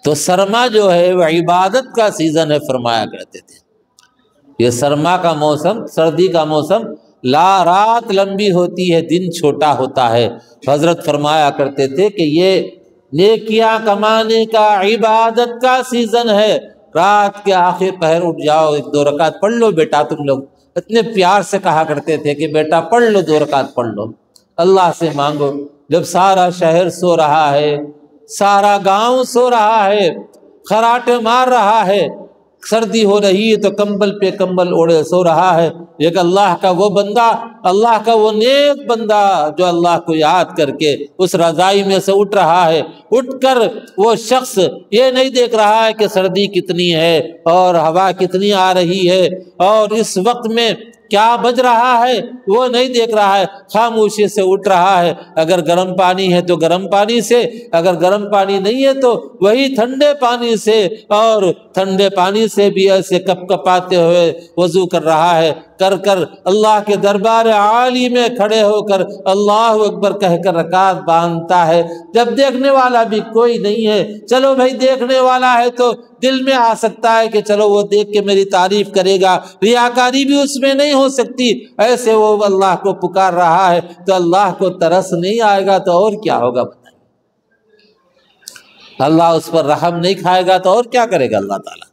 تو سرما جو ہے وہ عبادت کا سیزن ہے، فرمایا کرتے تھے۔ یہ سرما کا موسم، سردی کا موسم، رات لمبی ہوتی ہے، دن چھوٹا ہوتا ہے، حضرت فرمایا کرتے تھے کہ یہ نیکیاں کمانے کا، عبادت کا سیزن ہے، رات کے آخر پہر اٹھ جاؤ، 1-2 رکعت پڑھ لو بیٹا، تم لوگ اتنے پیار سے کہا کرتے تھے کہ بیٹا پڑھ لو، 2 رکعت پڑھ لو، اللہ سے مانگو۔ جب سارا شہر سو رہا ہے، سارا گاؤں سو رہا ہے، خراٹے مار رہا ہے، سردی ہو رہی ہے تو کمبل پہ کمبل اوڑے سو رہا ہے، ایک اللہ کا وہ بندہ، اللہ کا وہ نیک بندہ جو اللہ کو یاد کر کے اس رضائی میں سے اٹھ رہا ہے، اٹھ کر وہ شخص یہ نہیں دیکھ رہا ہے کہ سردی کتنی ہے اور ہوا کتنی آ رہی ہے اور اس وقت میں کیا بج رہا ہے، وہ نہیں دیکھ رہا ہے، خاموشی سے اٹھ رہا ہے، اگر گرم پانی ہے تو گرم پانی سے، اگر گرم پانی نہیں ہے تو وہی ٹھنڈے پانی سے، اور ٹھنڈے پانی سے بھی ایسے کپ کپاتے ہوئے وضو کر رہا ہے، کر اللہ کے دربار عالی میں کھڑے ہو کر اللہ اکبر کہہ کر رکعت باندھتا ہے، جب دیکھنے والا بھی کوئی نہیں ہے، چلو بھائی دیکھنے والا ہے تو دل میں آ سکتا ہے کہ چلو وہ دیکھ کے میری تعریف کرے گا، ریاکاری بھی اس میں نہیں ہو سکتی، ایسے وہ اللہ کو پکار رہا ہے تو اللہ کو ترس نہیں آئے گا تو اور کیا ہوگا بتائیے؟ اللہ اس پر رحم نہیں کھائے گا تو اور کیا کرے گا اللہ تعالیٰ؟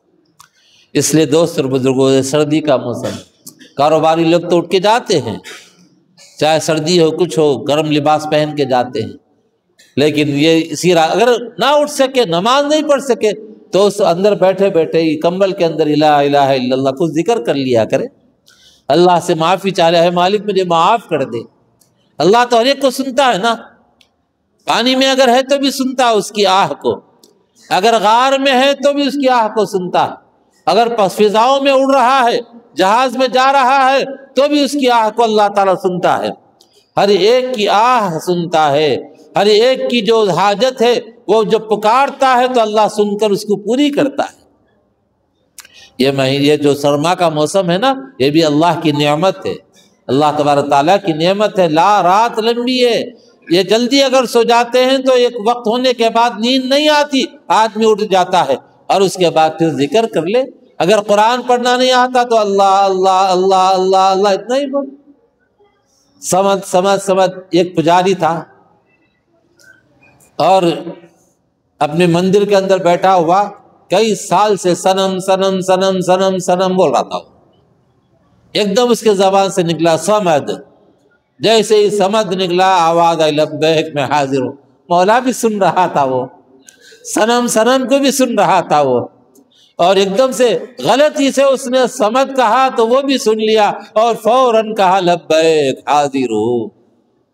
اس لیے دوست اور بزرگوں، سردی کا موسم، کاروباری لوگ تو اٹھ کے جاتے ہیں، چاہے سردی ہو کچھ ہو، گرم لباس پہن کے جاتے ہیں، لیکن یہ اسی اگر نہ اٹھ سکے، نماز نہیں پڑھ سکے تو اس اندر بیٹھے بیٹھے ہی کمبل کے اندر لا الہ الا اللہ کو ذکر کر لیا کرے، اللہ سے معافی چاہے، ہے مالک مجھے معاف کر دے۔ اللہ تو ہر ایک کو سنتا ہے نا، پانی میں اگر ہے تو بھی سنتا ہے اس کی آہ کو، اگر غار میں ہے تو بھی اس کی آہ کو سنتا ہے، اگر فضاؤں میں اڑ رہا ہے، جہاز میں جا رہا ہے تو بھی اس کی آہ کو اللہ تعالیٰ سنتا ہے، ہر ایک کی آہ سنتا ہے، ہر ایک کی جو حاجت ہے وہ جو پکارتا ہے تو اللہ سن کر اس کو پوری کرتا ہے۔ یہ جو سرما کا موسم ہے نا، یہ بھی اللہ کی نعمت ہے، اللہ تبارک تعالیٰ کی نعمت ہے، رات لمبی ہے، یہ جلدی اگر سو جاتے ہیں تو ایک وقت ہونے کے بعد نیند نہیں آتی، آدمی اٹھ جاتا ہے اور اس کے بعد پھر ذکر کر لے، اگر قرآن پڑھنا نہیں آتا تو اللہ اللہ اللہ اللہ اللہ اتنا ہی بول۔ سمجھ ایک پجاری تھا اور اپنے مندر کے اندر بیٹھا ہوا کئی سال سے سنم سنم سنم سنم سنم بول رہا تھا، ایک دم اس کے زبان سے نکلا سمد، جیسے ہی سمد نکلا آواز آئی لبیک میں حاضر ہوں، مولا بھی سن رہا تھا، وہ سنم سنم کو بھی سن رہا تھا وہ، اور ایک دم سے غلطی سے اس نے سمد کہا تو وہ بھی سن لیا اور فوراً کہا لبیک حاضر ہوں،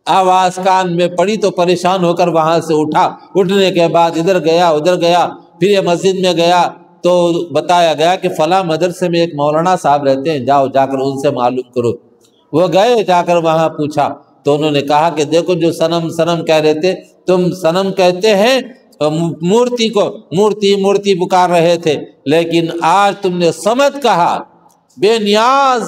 آواز کان میں پڑی تو پریشان ہو کر وہاں سے اٹھا، اٹھنے کے بعد ادھر گیا ادھر گیا، پھر یہ مسجد میں گیا تو بتایا گیا کہ فلاں مدرسے میں ایک مولانا صاحب رہتے ہیں، جاؤ جا کر ان سے معلوم کرو۔ وہ گئے، جا کر وہاں پوچھا تو انہوں نے کہا کہ دیکھو جو سنم سنم کہہ رہے تھے، تم سنم کہتے ہیں مورتی کو، مورتی مورتی پکار رہے تھے، لیکن آج تم نے سمد کہا، بے نیاز،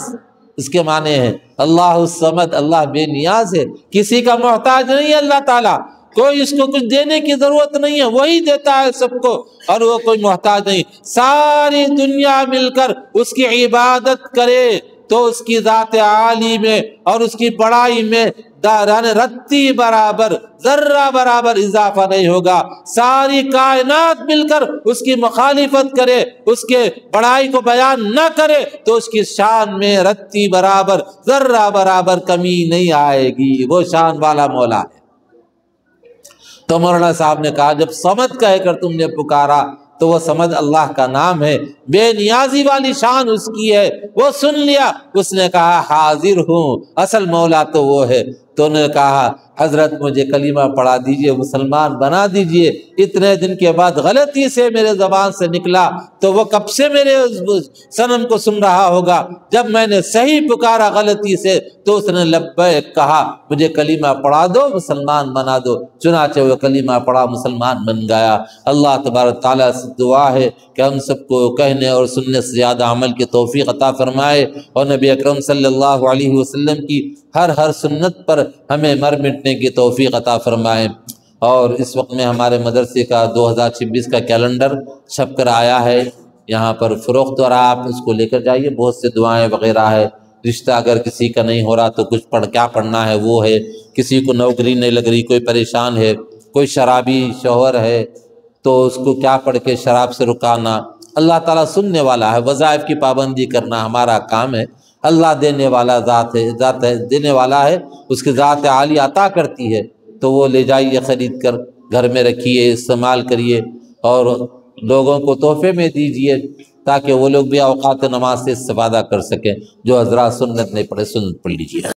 اس کے معنی ہے اللہ الصمد، اللہ بے نیاز ہے، کسی کا محتاج نہیں ہے اللہ تعالیٰ، کوئی اس کو کچھ دینے کی ضرورت نہیں ہے، وہی دیتا ہے سب کو اور وہ کوئی محتاج نہیں، ساری دنیا مل کر اس کی عبادت کرے تو اس کی ذات عالی میں اور اس کی بڑائی میں رتی برابر، ذرہ برابر اضافہ نہیں ہوگا، ساری کائنات مل کر اس کی مخالفت کرے، اس کے بڑائی کو بیان نہ کرے تو اس کی شان میں رتی برابر، ذرہ برابر کمی نہیں آئے گی، وہ شان والا مولا ہے۔ تو مولانا صاحب نے کہا جب صمد کہہ کر تم نے پکارا تو وہ صمد اللہ کا نام ہے، بے نیازی والی شان اس کی ہے، وہ سن لیا۔ اس نے کہا حاضر ہوں، اصل مولا تو وہ ہے۔ تو انہوں نے کہا حضرت مجھے کلمہ پڑھا دیجئے، مسلمان بنا دیجئے۔ اتنے دن کے بعد غلطی سے میرے زبان سے نکلا تو وہ کب سے میرے صنم کو سن رہا ہوگا؟ جب میں نے صحیح پکارا غلطی سے تو اس نے لبیک کہا، مجھے کلمہ پڑھا دو، مسلمان بنا دو۔ چنانچہ وہ کلمہ پڑھا، مسلمان بن گیا۔ اللہ تبارک تعالیٰ سے دعا ہے کہ ہم سب کو کہنے اور سننے سے زیادہ عمل کی توفیق عطا فرمائے، اور نبی اکرم صلی اللہ علیہ وسلم کی ہر سنت پر ہمیں مر مٹنے کی توفیق عطا فرمائے۔ اور اس وقت میں ہمارے مدرسے کا 2026 کا کیلنڈر چھپ کر آیا ہے، یہاں پر فروخت ہو رہا، آپ اس کو لے کر جائیے۔ بہت سے دعائیں وغیرہ ہے، رشتہ اگر کسی کا نہیں ہو رہا تو کچھ کیا پڑھنا ہے وہ ہے، کسی کو نوکری نہیں لگ رہی، کوئی پریشان ہے، کوئی شرابی شوہر ہے تو اس کو کیا پڑھ کے شراب سے رکانا۔ اللہ تعالیٰ سننے والا ہے، وظائف کی پابندی کرنا ہمارا کام ہے۔ اللہ دینے والا ذات ہے، دینے والا ہے، اس کی ذات عالی عطا کرتی ہے، تو وہ لے جائیے خرید کر، گھر میں رکھیے، استعمال کریے، اور لوگوں کو تحفے میں دیجیے تاکہ وہ لوگ بھی اوقات نماز سے استفادہ کر سکیں۔ جو حضرات سنت نہیں پڑھے سنت پڑھ لیجیے۔